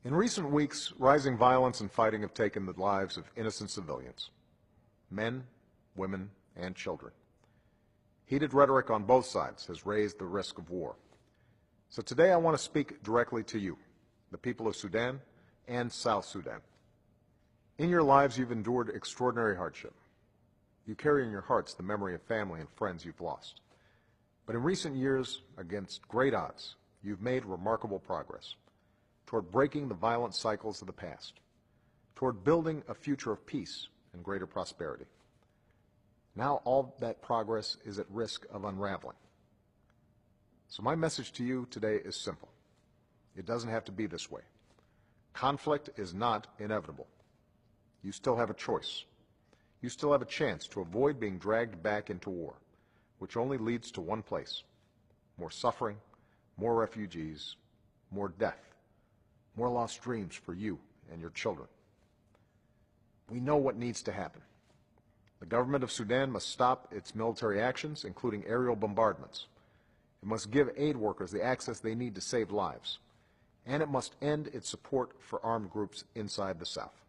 In recent weeks, rising violence and fighting have taken the lives of innocent civilians, men, women, and children. Heated rhetoric on both sides has raised the risk of war. So today I want to speak directly to you, the people of Sudan and South Sudan. In your lives, you've endured extraordinary hardship. You carry in your hearts the memory of family and friends you've lost. But in recent years, against great odds, you've made remarkable progress toward breaking the violent cycles of the past, toward building a future of peace and greater prosperity. Now all that progress is at risk of unraveling. So my message to you today is simple. It doesn't have to be this way. Conflict is not inevitable. You still have a choice. You still have a chance to avoid being dragged back into war, which only leads to one place: more suffering, more refugees, more death, more lost dreams for you and your children. We know what needs to happen. The government of Sudan must stop its military actions, including aerial bombardments. It must give aid workers the access they need to save lives. And it must end its support for armed groups inside the South.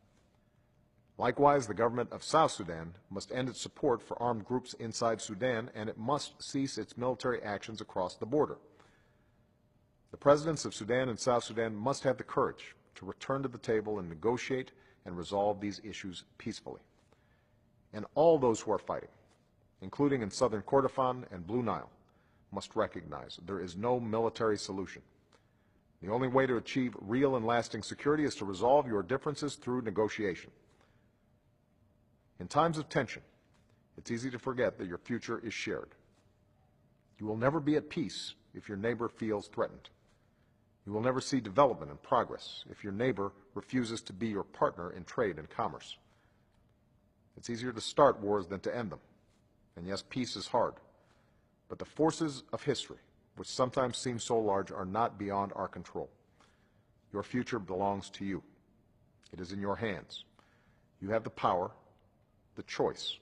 Likewise, the government of South Sudan must end its support for armed groups inside Sudan, and it must cease its military actions across the border. The presidents of Sudan and South Sudan must have the courage to return to the table and negotiate and resolve these issues peacefully. And all those who are fighting, including in southern Kordofan and Blue Nile, must recognize there is no military solution. The only way to achieve real and lasting security is to resolve your differences through negotiation. In times of tension, it's easy to forget that your future is shared. You will never be at peace if your neighbor feels threatened. You will never see development and progress if your neighbor refuses to be your partner in trade and commerce. It's easier to start wars than to end them. And yes, peace is hard. But the forces of history, which sometimes seem so large, are not beyond our control. Your future belongs to you. It is in your hands. You have the power, the choice,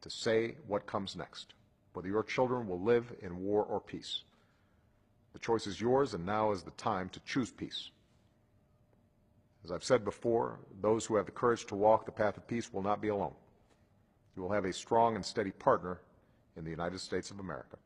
to say what comes next, whether your children will live in war or peace. The choice is yours, and now is the time to choose peace. As I've said before, those who have the courage to walk the path of peace will not be alone. You will have a strong and steady partner in the United States of America.